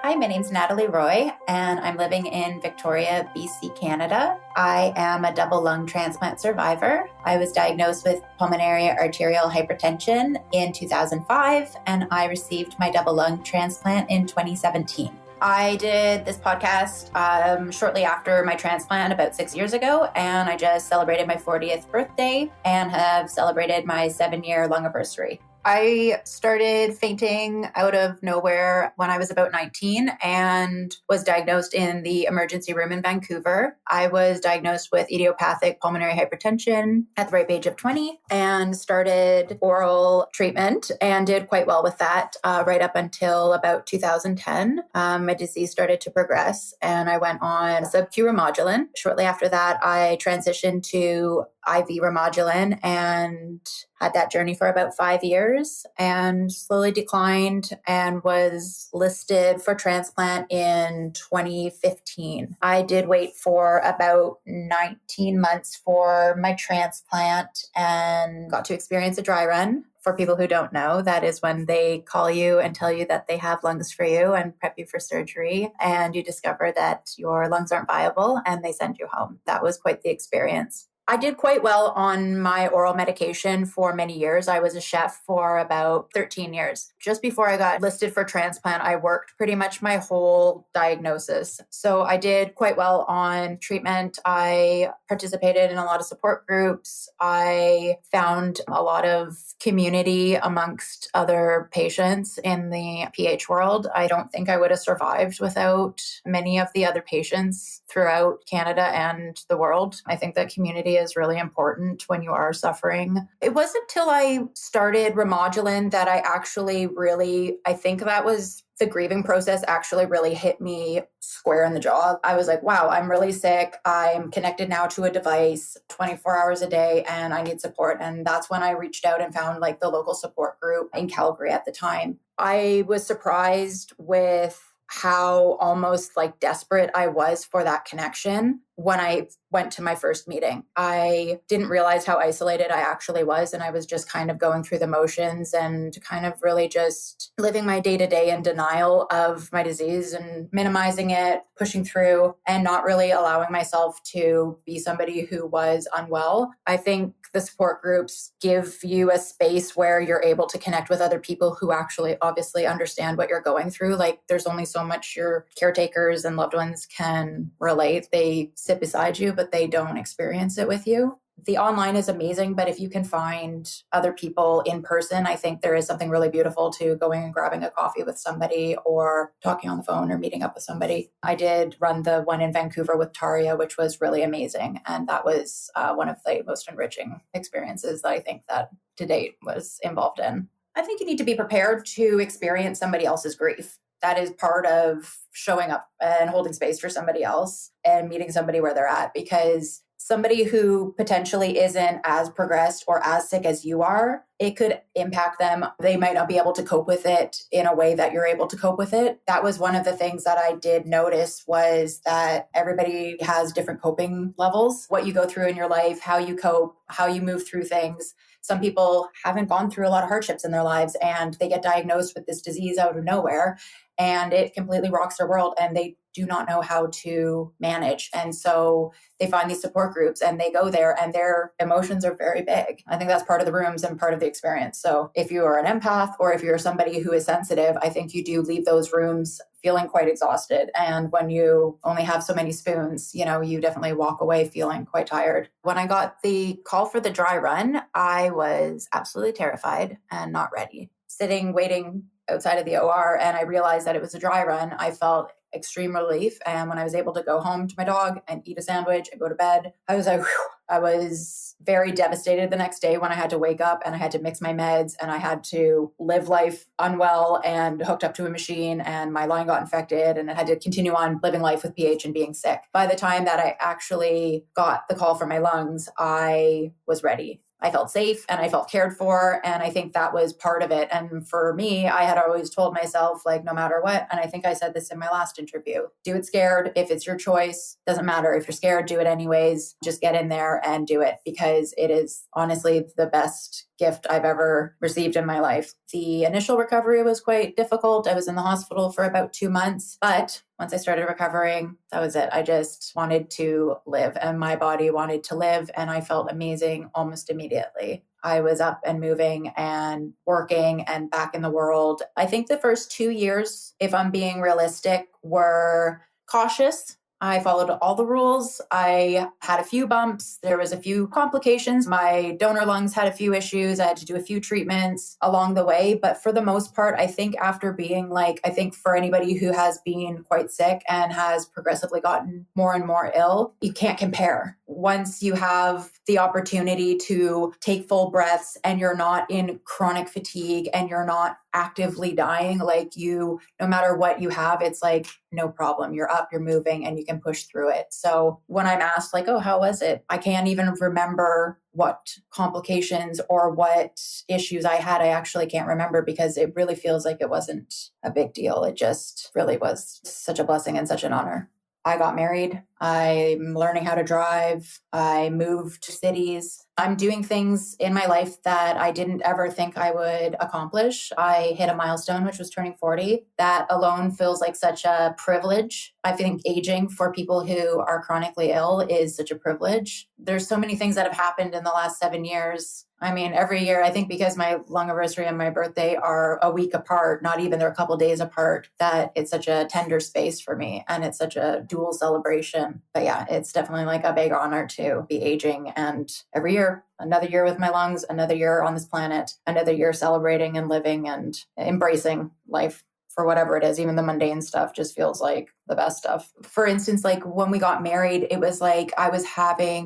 Hi, my name's Natalie Roy, and I'm living in Victoria, BC, Canada. I am a double lung transplant survivor. I was diagnosed with pulmonary arterial hypertension in 2005, and I received my double lung transplant in 2017. I did this podcast shortly after my transplant about 6 years ago, and I just celebrated my 40th birthday and have celebrated my 7-year lung anniversary. I started fainting out of nowhere when I was about 19 and was diagnosed in the emergency room in Vancouver. I was diagnosed with idiopathic pulmonary hypertension at the ripe age of 20 and started oral treatment and did quite well with that right up until about 2010. My disease started to progress and I went on sub-Q Remodulin. Shortly after that, I transitioned to IV Remodulin and had that journey for about 5 years and slowly declined and was listed for transplant in 2015. I did wait for about 19 months for my transplant and got to experience a dry run. For people who don't know, that is when they call you and tell you that they have lungs for you and prep you for surgery, and you discover that your lungs aren't viable and they send you home. That was quite the experience. I did quite well on my oral medication for many years. I was a chef for about 13 years. Just before I got listed for transplant, I worked pretty much my whole diagnosis. So I did quite well on treatment. I participated in a lot of support groups. I found a lot of community amongst other patients in the PH world. I don't think I would have survived without many of the other patients throughout Canada and the world. I think that community is really important when you are suffering. It wasn't until I started Remodulin that I think that was the grieving process actually really hit me square in the jaw. I was like, wow, I'm really sick. I'm connected now to a device 24 hours a day and I need support. And that's when I reached out and found like the local support group in Calgary at the time. I was surprised with how almost like desperate I was for that connection when I went to my first meeting. I didn't realize how isolated I actually was. And I was just kind of going through the motions and kind of really just living my day-to-day in denial of my disease and minimizing it, pushing through, and not really allowing myself to be somebody who was unwell. I think the support groups give you a space where you're able to connect with other people who actually obviously understand what you're going through. Like there's only so much your caretakers and loved ones can relate. They sit beside you, but they don't experience it with you. The online is amazing, but if you can find other people in person, I think there is something really beautiful to going and grabbing a coffee with somebody or talking on the phone or meeting up with somebody. I did run the one in Vancouver with Taria, which was really amazing. And that was one of the most enriching experiences that I think that to date was involved in. I think you need to be prepared to experience somebody else's grief. That is part of showing up and holding space for somebody else and meeting somebody where they're at, because somebody who potentially isn't as progressed or as sick as you are, it could impact them. They might not be able to cope with it in a way that you're able to cope with it. That was one of the things that I did notice was that everybody has different coping levels. What you go through in your life, how you cope, how you move through things. Some people haven't gone through a lot of hardships in their lives and they get diagnosed with this disease out of nowhere and it completely rocks their world and they do not know how to manage. And so they find these support groups and they go there and their emotions are very big. I think that's part of the rooms and part of the experience. So if you are an empath or if you're somebody who is sensitive, I think you do leave those rooms feeling quite exhausted. And when you only have so many spoons, you definitely walk away feeling quite tired. When I got the call for the dry run, I was absolutely terrified and not ready. Sitting, waiting outside of the OR, and I realized that it was a dry run, I felt extreme relief. And when I was able to go home to my dog and eat a sandwich and go to bed, I was like, whew. I was very devastated the next day when I had to wake up and I had to mix my meds and I had to live life unwell and hooked up to a machine and my lung got infected and I had to continue on living life with PH and being sick. By the time that I actually got the call for my lungs, I was ready. I felt safe and I felt cared for. And I think that was part of it. And for me, I had always told myself, like, no matter what, and I think I said this in my last interview, do it scared. If it's your choice, doesn't matter. If you're scared, do it anyways. Just get in there and do it, because it is honestly the best gift I've ever received in my life. The initial recovery was quite difficult. I was in the hospital for about 2 months, but once I started recovering, that was it. I just wanted to live, and my body wanted to live, and I felt amazing almost immediately. I was up and moving and working and back in the world. I think the first 2 years, if I'm being realistic, were cautious. I followed all the rules. I had a few bumps. There was a few complications. My donor lungs had a few issues. I had to do a few treatments along the way. But for the most part, I think after being I think for anybody who has been quite sick and has progressively gotten more and more ill, you can't compare. Once you have the opportunity to take full breaths and you're not in chronic fatigue and you're not actively dying, no matter what you have, it's like, no problem. You're up, you're moving, and you can push through it. So when I'm asked oh, how was it? I can't even remember what complications or what issues I had. I actually can't remember, because it really feels like it wasn't a big deal. It just really was such a blessing and such an honor. I got married. I'm learning how to drive. I moved cities. I'm doing things in my life that I didn't ever think I would accomplish. I hit a milestone, which was turning 40. That alone feels like such a privilege. I think aging for people who are chronically ill is such a privilege. There's so many things that have happened in the last 7 years. I mean, every year, I think because my lung anniversary and my birthday are a week apart, not even, they're a couple days apart, that it's such a tender space for me. And it's such a dual celebration. But yeah, it's definitely a big honor to be aging. And every year, another year with my lungs, another year on this planet, another year celebrating and living and embracing life for whatever it is. Even the mundane stuff just feels like the best stuff. For instance, when we got married, it was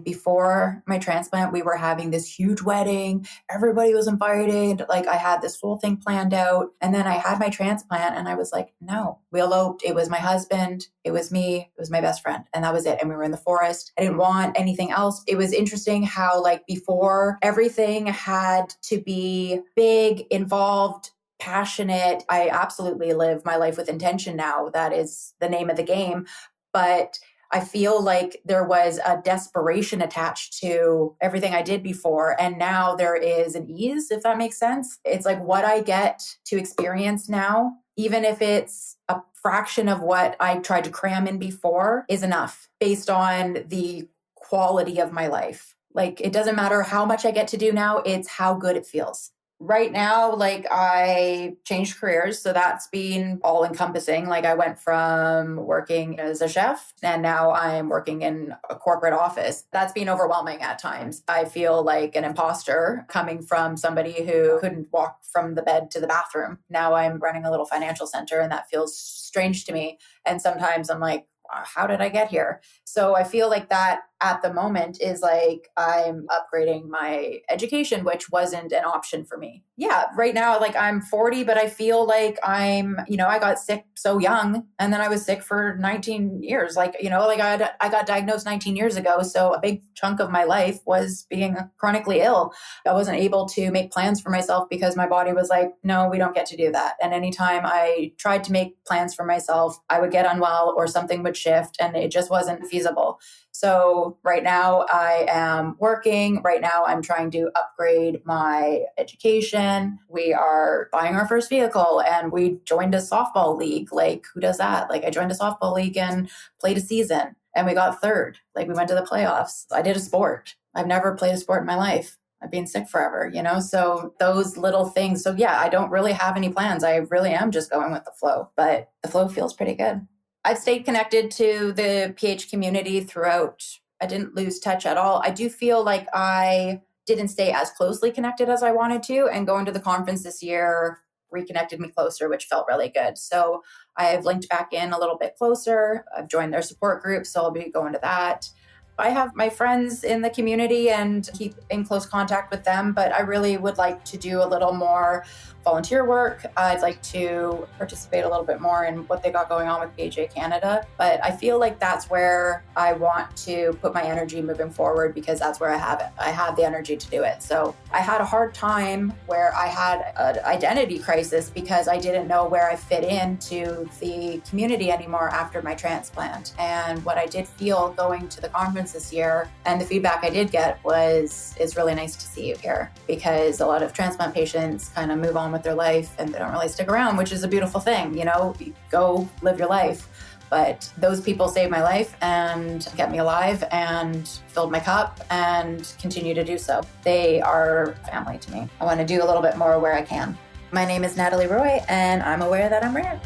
before my transplant, we were having this huge wedding. Everybody was invited. I had this whole thing planned out. And then I had my transplant and I was like, no, we eloped. It was my husband. It was me. It was my best friend. And that was it. And we were in the forest. I didn't want anything else. It was interesting how before, everything had to be big, involved, passionate. I absolutely live my life with intention now. That is the name of the game. But I feel like there was a desperation attached to everything I did before. And now there is an ease, if that makes sense. It's what I get to experience now, even if it's a fraction of what I tried to cram in before, is enough based on the quality of my life. It doesn't matter how much I get to do now, it's how good it feels. Right now, I changed careers. So that's been all encompassing. I went from working as a chef and now I'm working in a corporate office. That's been overwhelming at times. I feel like an imposter coming from somebody who couldn't walk from the bed to the bathroom. Now I'm running a little financial center and that feels strange to me. And sometimes I'm like, how did I get here? So I feel like that at the moment is I'm upgrading my education, which wasn't an option for me. Yeah, right now, I'm 40, but I feel like I got sick so young and then I was sick for 19 years. I got diagnosed 19 years ago. So a big chunk of my life was being chronically ill. I wasn't able to make plans for myself because my body was like, no, we don't get to do that. And anytime I tried to make plans for myself, I would get unwell or something would shift and it just wasn't feasible. So right now I am working. Right now I'm trying to upgrade my education. We are buying our first vehicle and we joined a softball league. Who does that? I joined a softball league and played a season and we got third. We went to the playoffs. I did a sport. I've never played a sport in my life. I've been sick forever, so those little things. So yeah, I don't really have any plans. I really am just going with the flow, but the flow feels pretty good. I've stayed connected to the PH community throughout. I didn't lose touch at all. I do feel like I didn't stay as closely connected as I wanted to, and going to the conference this year reconnected me closer, which felt really good. So I've linked back in a little bit closer. I've joined their support group, so I'll be going to that. I have my friends in the community and keep in close contact with them, but I really would like to do a little more volunteer work. I'd like to participate a little bit more in what they got going on with PHA Canada, but I feel like that's where I want to put my energy moving forward because that's where I have it. I have the energy to do it. So I had a hard time where I had an identity crisis because I didn't know where I fit into the community anymore after my transplant. And what I did feel going to the conference this year and the feedback I did get was, it's really nice to see you here, because a lot of transplant patients kind of move on with their life and they don't really stick around, which is a beautiful thing. Go live your life. But those people saved my life and kept me alive and filled my cup and continue to do so. They are family to me. I want to do a little bit more where I can. My name is Natalie Roy, and I'm aware that I'm rare.